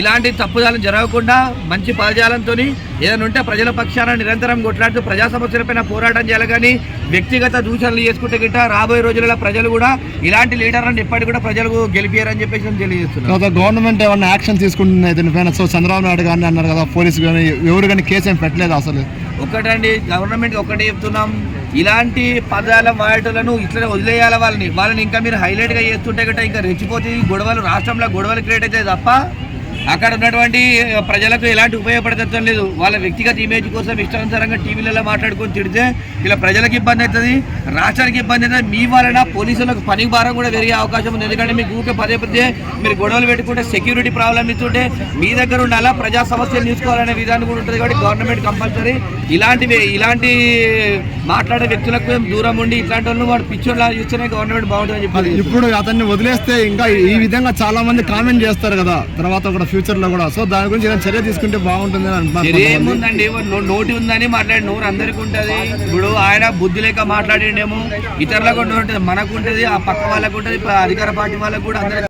ఇలాంటి తప్పుదాలు జరగకుండా మంచి పదజాలంతో ఏదైనా ఉంటే ప్రజల పక్షాన నిరంతరం కొట్లాడుతూ ప్రజా సమస్యలపైన పోరాటం చేయాలి. కానీ వ్యక్తిగత దూషణలు చేసుకుంటే గిట్ట రాబోయే రోజులలో ప్రజలు కూడా ఇలాంటి లీడర్లను ఎప్పటికీ కూడా ప్రజలకు గెలిపారని చెప్పేసి తెలియజేస్తున్నారు. గవర్నమెంట్ ఏమన్నా యాక్షన్ తీసుకుంటుంది దీనిపైన? సో చంద్రబాబు నాయుడు కానీ అన్నారు కదా, పోలీసు కానీ ఎవరు కానీ కేసు ఏం పెట్టలేదు. అసలు ఒకటండి, గవర్నమెంట్ ఒకటి చెప్తున్నాం, ఇలాంటి పదాల వాటలను ఇట్లా వదిలేయాలి. వాళ్ళని ఇంకా మీరు హైలైట్గా చేస్తుంటే గట్రా ఇంకా రెచ్చిపోతే గొడవలు రాష్ట్రంలో గొడవలు క్రియేట్ అవుతాయి తప్ప అక్కడ ఉన్నటువంటి ప్రజలకు ఎలాంటి ఉపయోగపడటం లేదు. వాళ్ళ వ్యక్తిగత ఇమేజ్ కోసం ఇష్టానుసారంగా టీవీలలో మాట్లాడుకొని తిడితే ఇలా ప్రజలకు ఇబ్బంది అవుతుంది, రాష్ట్రానికి ఇబ్బంది అవుతుంది. మీ వలన పోలీసులకు పని భారం కూడా పెరిగే అవకాశం ఉంది. ఎందుకంటే మీకు ఊకే పదే మీరు గొడవలు పెట్టుకుంటే సెక్యూరిటీ ప్రాబ్లం ఇస్తుంటే మీ దగ్గర ఉండాలా, ప్రజా సమస్యలు తీసుకోవాలనే విధానం కూడా ఉంటుంది. కాబట్టి గవర్నమెంట్ కంపల్సరీ ఇలాంటి మాట్లాడే వ్యక్తులకు దూరం ఉండి ఇట్లాంటి వాళ్ళు వాడు పిచ్చోళ్ళ చూస్తేనే గవర్నమెంట్ బాగుంటుందని చెప్పాలి. ఇప్పుడు అతన్ని వదిలేస్తే ఇంకా ఈ విధంగా చాలా మంది కామెంట్ చేస్తారు కదా తర్వాత కూడా ఫ్యూచర్ లో కూడా. సో దాని గురించి ఏదైనా చర్య తీసుకుంటే బాగుంటుంది అని అంటున్నారు. ఏముందండి, నోటి ఉందని మాట్లాడి నోరు అందరికీ ఉంటుంది. ఇప్పుడు ఆయన బుద్ధి లేక మాట్లాడిండేమో, ఇతరులకు ఉంటుంది, మనకు ఉంటుంది, ఆ పక్క వాళ్ళకు ఉంటుంది, అధికార పార్టీ వాళ్ళకు కూడా అందరికీ.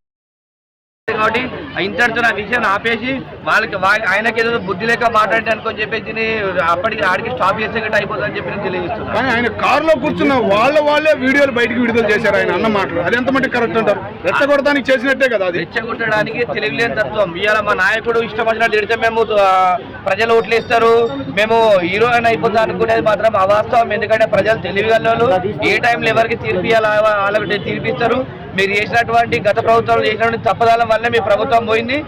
కాబట్టి ఇంతటితో ఆ విషయాన్ని ఆపేసి వాళ్ళకి ఆయనకి ఏదో బుద్ధి లేక మాట్లాడడానికి అని చెప్పేసి అప్పటికి ఆడికి స్టాప్ చేసే గట్ట అయిపోతుందని చెప్పి నేను తెలియజేస్తున్నాను. కానీ ఆయన కారులో కూర్చున్న వాళ్ళే వీడియోలు బయటికి విడుదల చేశారు ఆయన అన్న మాటలు. అది ఎంత మట్టి కరెక్ట్ అంటారు? రెచ్చగొట్టడానికి చేసినట్టే కదా అది. రెచ్చగొట్టడానికి తెలియలేని తత్వం. ఇవాళ మా నాయకుడు ఇష్టం వచ్చినట్టు తిడితే మేము ప్రజలు ఓట్లు ఇస్తారు, మేము హీరో అని అయిపోతాం అనుకునేది మాత్రం అవాస్తవం. ఎందుకంటే ప్రజలు తెలివిగలవాళ్ళు, ఏ టైంలో ఎవరికి తీర్పియాలి వాళ్ళకి తీర్పిస్తారు. మీరు చేసినటువంటి గత ప్రభుత్వం చేసినటువంటి తప్పదాల వల్ల మీ ప్రభుత్వం పోయింది.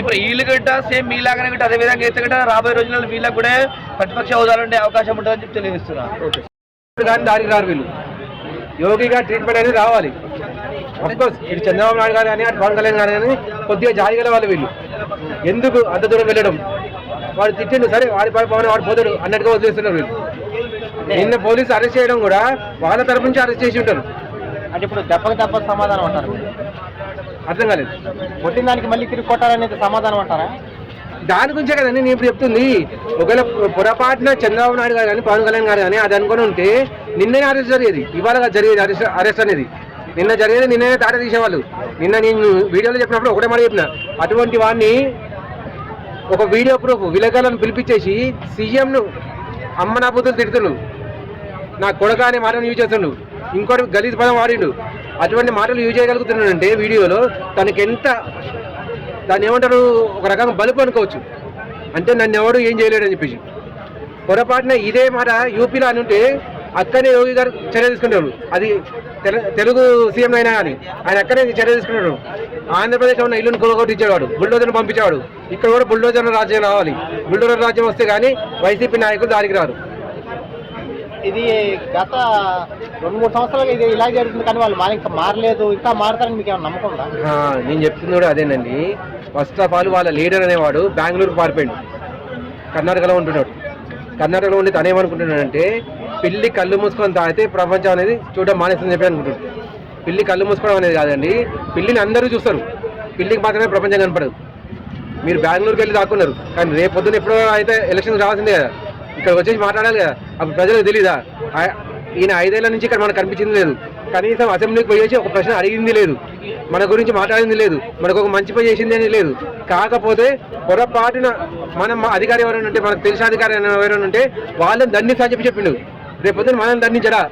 వీళ్ళు గట్ట సేమ్ మీలాగానే గట్ట అదే విధంగా చేస్తే గట్ట రాబోయే రోజుల్లో వీళ్ళకి కూడా ప్రతిపక్ష హోదాలు ఉండే అవకాశం ఉంటుందని చెప్పి తెలియజేస్తున్నారు. కానీ దానికి రారు వీళ్ళు. యోగిగా ట్రీట్మెంట్ అనేది రావాలి. అఫ్కోర్స్ ఇటు చంద్రబాబు నాయుడు గారు కానీ అటు పవన్ కళ్యాణ్ గారు కానీ కొద్దిగా జాయిగల వాళ్ళు వీళ్ళు. ఎందుకు అంత దూరం వెళ్ళడం? వాడు తిట్టిండు, సరే వాడి పవన్ వాడు పోతాడు అన్నట్టుగా వదిలేస్తున్నారు వీళ్ళు. నిన్న పోలీసు అరెస్ట్ చేయడం కూడా వాళ్ళ తరపు నుంచి అరెస్ట్ చేసి ఉంటారు. అంటే ఇప్పుడు దెబ్బకు సమాధానం అంటారు. అర్థం కాలేదు. కొట్టిన దానికి మళ్ళీ తిరిగి కొట్టాలనేది సమాధానం అంటారా? దాని గురించే కదండి నేను ఇప్పుడు చెప్తుంది. ఒకవేళ పొరపాటున చంద్రబాబు నాయుడు గారు కానీ పవన్ కళ్యాణ్ గారు కానీ అది అనుకుని ఉంటే నిన్నే అరెస్ట్ జరిగేది, ఇవాళ జరిగేది అరెస్ట్ అనేది. నిన్న జరిగేది నిన్నే తాట తీసేవాళ్ళు. నిన్న నేను వీడియోలో చెప్పినప్పుడు ఒకటే మాట చెప్పిన, అటువంటి వాడిని ఒక వీడియో ప్రూఫ్ విలేకరులను పిలిపించేసి సీఎంను అమ్మ నా బుద్ధులు తిడుతున్నాడు, నా కొడుక అనే మాటను యూజ్ చేస్తుండు, ఇంకోటి గలీజ్ పదం వాడిండు. అటువంటి మాటలు యూజ్ చేయగలుగుతున్నాడంటే వీడియోలో తనకి ఎంత దాన్ని ఏమంటారు, ఒక రకంగా బలుపు అనుకోవచ్చు. అంటే నన్ను ఎవడు ఏం చేయలేడని చెప్పేసి. పొరపాటున ఇదే మాట యూపీలో అని ఉంటే అక్కడే యోగి గారు చర్య తీసుకుంటారు. అది తెలుగు సీఎం అయినా కానీ ఆయన అక్కడే చర్య తీసుకుంటాడు. ఆంధ్రప్రదేశ్లో ఉన్న ఇల్లును కొలగొట్టించేవాడు, బుల్డోజర్ను పంపించేవాడు. ఇక్కడ కూడా బుల్డోజర్ రాజ్యం రావాలి. బుల్డోజర్ రాజ్యం వస్తే కానీ వైసీపీ నాయకులు దానికి రారు. ఇది గత 2-3 సంవత్సరాలు ఇది ఇలా జరుగుతుంది, కానీ వాళ్ళు ఇంకా మారలేదు, ఇంకా మారుతారని మీకు ఏమైనా నమ్మకం ఉందా? నేను చెప్తుంది కూడా అదేనండి. ఫస్ట్ ఆఫ్ ఆల్ వాళ్ళ లీడర్ అనేవాడు బెంగళూరుకు పారిపోయాడు, కర్ణాటకలో ఉంటున్నాడు. కర్ణాటకలో ఉండి తను ఏమనుకుంటున్నాడంటే పిల్లి కళ్ళు మూసుకొని తాగితే ప్రపంచం అనేది చూడడం మానేస్తుందని చెప్పి అనుకుంటున్నాడు. పిల్లి కళ్ళు మూసుకోవడం అనేది కాదండి, పిల్లిని అందరూ చూస్తారు, పిల్లికి మాత్రమే ప్రపంచం కనపడదు. మీరు బెంగళూరుకి వెళ్ళి దాక్కున్నారు, కానీ రేపు పొద్దున్న ఎప్పుడో అయితే ఎలక్షన్స్ రావాల్సిందే కదా, ఇక్కడ వచ్చేసి మాట్లాడాలి కదా. అప్పుడు ప్రజలకు తెలీదా? ఈయన 5 ఏళ్ల నుంచి ఇక్కడ మనకు కనిపించింది లేదు, కనీసం అసెంబ్లీకి పోయేసి ఒక ప్రశ్న అడిగింది లేదు, మన గురించి మాట్లాడింది లేదు, మనకు ఒక మంచి పని చేసింది అని లేదు. కాకపోతే పొరపాటున మనం అధికారి ఎవరైనా ఉంటే, మనకు తెలిసిన అధికారి ఎవరైనా ఉంటే వాళ్ళని దండిస్తా చెప్పి చెప్పిండు. రేపు పొద్దున మనం దండించడా?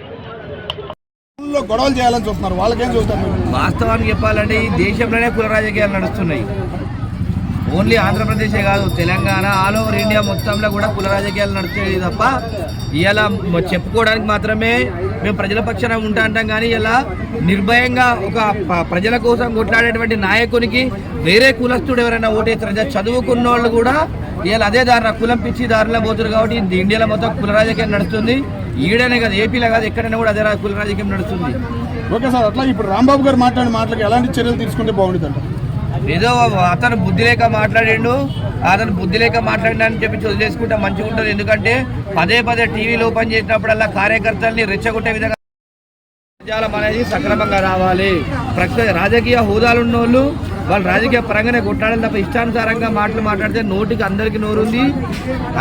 గొడవలు చేయాలని చూస్తున్నారు, వాళ్ళకేం చూస్తారు? వాస్తవానికి చెప్పాలంటే ఈ దేశంలోనే కుల రాజకీయాలు నడుస్తున్నాయి. ఓన్లీ ఆంధ్రప్రదేశే కాదు, తెలంగాణ, ఆల్ ఓవర్ ఇండియా మొత్తంలో కూడా కుల రాజకీయాలు నడుస్తాయి తప్ప ఇలా చెప్పుకోవడానికి మాత్రమే మేము ప్రజల పక్షాన ఉంటా అంటాం. కానీ ఇలా నిర్భయంగా ఒక ప్రజల కోసం కొట్లాడేటువంటి నాయకునికి వేరే కులస్తుడు ఎవరైనా ఓటేస్తారు. చదువుకున్న వాళ్ళు కూడా ఇలా అదే దారిన కులం పిచ్చి దారిలో పోతారు. కాబట్టి ఇండియాలో మొత్తం కుల రాజకీయం నడుస్తుంది. ఈడనే కాదు, ఏపీలో కాదు, ఎక్కడైనా కూడా అదే కుల రాజకీయం నడుస్తుంది. ఓకే సార్, అట్లా ఇప్పుడు రాంబాబు గారు మాట్లాడిన మాటలకు ఎలాంటి చర్యలు తీసుకుంటే బాగుంటుంది? ఏదో అతను బుద్ధి లేక మాట్లాడిండు, అతను బుద్ధి లేక మాట్లాడినని చెప్పి వదిలేసుకుంటే మంచిగా ఉంటుంది. ఎందుకంటే పదే టీవీలో ఓపెన్ చేసినప్పుడల్లా కార్యకర్తల్ని రెచ్చగొట్టే విధంగా ప్రజాలం అనేది సక్రమంగా రావాలి. రాజకీయ హోదాలున్న వాళ్ళు రాజకీయ పరంగానే కొట్లాడాలి తప్ప ఇష్టానుసారంగా మాట్లాడితే నోటికి అందరికీ నోరుంది,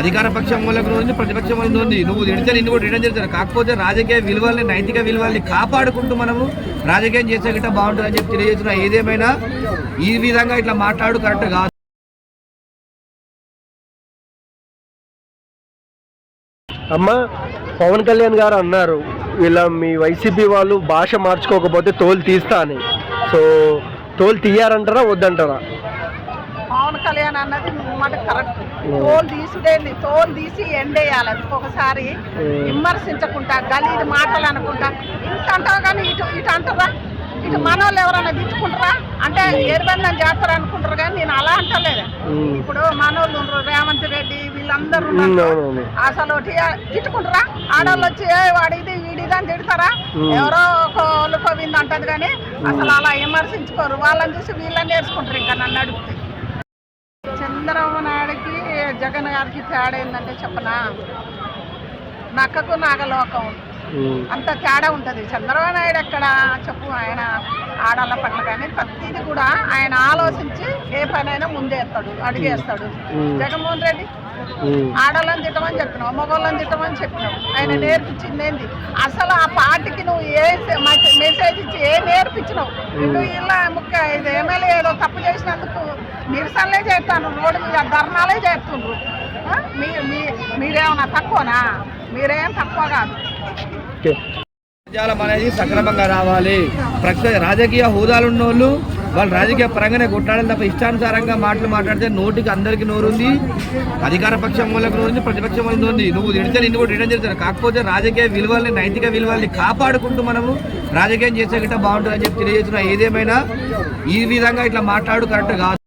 అధికార పక్షం వాళ్ళకి నోరుంది, ప్రతిపక్షం వాళ్ళకి నోరుంది. నువ్వు తిడితే నిన్ను కూడా రిటర్న్ చేస్తారు. కాకపోతే రాజకీయ విలువల్ని, నైతిక విలువల్ని కాపాడుకుంటూ మనము రాజకీయం చేసే గిట్ట బాగుంటుందని చెప్పి తెలియజేస్తున్నా. ఏదేమైనా ఈ విధంగా ఇట్లా మాట్లాడు కరెక్ట్ కాదు. అమ్మ, పవన్ కళ్యాణ్ గారు అన్నారు ఇలా మీ వైసీపీ వాళ్ళు భాష మార్చుకోకపోతే తోలు తీస్తా అని. సో తోలు తీయారంటారా వద్దంటారా? పవన్ కళ్యాణ్ అన్నది మాట కరెక్ట్. తోలు తీసుడేంది, తోలు తీసి ఎండేయాలి. ఒకసారి విమర్శించకుండా గలీజ్ మాటలు అనుకుంటా ఇంత అంటావు కానీ ఇటు ఇటు అంటారా? ఇటు మనోళ్ళు ఎవరైనా తిట్టుకుంటారా? అంటే ఏర్బంధం చేస్తారు అనుకుంటారు కానీ నేను అలా అంటలేదు. ఇప్పుడు మనోళ్ళు ఉన్నారు, రేవంత్ రెడ్డి వీళ్ళందరూ ఉన్నారు. అసలు తిట్టుకుంటారా? ఆడవాళ్ళు వచ్చి వాడిది వీడిది అని తిడతారా? ఎవరో ఒక వింది అంటది కానీ అసలు అలా విమర్శించుకోరు. వాళ్ళని చూసి వీళ్ళని నేర్చుకుంటారు. ఇంకా నన్ను అడిగితే చంద్రబాబు నాయుడికి జగన్ గారికి తేడా ఏంటంటే చెప్పనా, నక్కకు నాగలోకం అంత తేడా ఉంటుంది. చంద్రబాబు నాయుడు ఎక్కడ చెప్పు, ఆయన ఆడవాళ్ళ పట్ల కానీ ప్రతిదీ కూడా ఆయన ఆలోచించి ఏ పనైనా ముందేస్తాడు, అడిగేస్తాడు. జగన్మోహన్ రెడ్డి ఆడవాళ్ళని తిట్టమని చెప్పినావు, మగవాళ్ళని తిట్టమని చెప్పినావు. ఆయన నేర్పించింది ఏంది? అసలు ఆ పార్టీకి నువ్వు ఏ మెసేజ్ ఇచ్చి ఏ నేర్పించినావు? నువ్వు ఇలా ఇది ఎమ్మెల్యే ఏదో తప్పు చేసినందుకు నిరసనలే చేస్తాను, రోడ్డు మీద ధర్నాలే చేస్తుండ్రు. మీరేమన్నా తక్కువనా? మీరేం తక్కువ కాదు. పదజాలం అనేది సక్రమంగా రావాలి. రాజకీయ హోదాలు ఉన్న వాళ్ళు రాజకీయ పరంగానే కొట్టాలని తప్ప ఇష్టానుసారంగా మాట్లాడితే నోటికి అందరికీ నోరుంది. అధికార పక్షం వాళ్ళకి నోరుంది, ప్రతిపక్షం వాళ్ళకి నోరుంది. నువ్వు తిడితే నిన్ను కూడా రిటర్న్ చేస్తారు. కాకపోతే రాజకీయ విలువల్ని, నైతిక విలువల్ని కాపాడుకుంటూ మనము రాజకీయం చేసే గిట్ట బాగుంటుందని చెప్పి తెలియజేస్తున్నా. ఏదేమైనా ఈ విధంగా ఇట్లా మాట్లాడు కరెక్ట్ కాదు.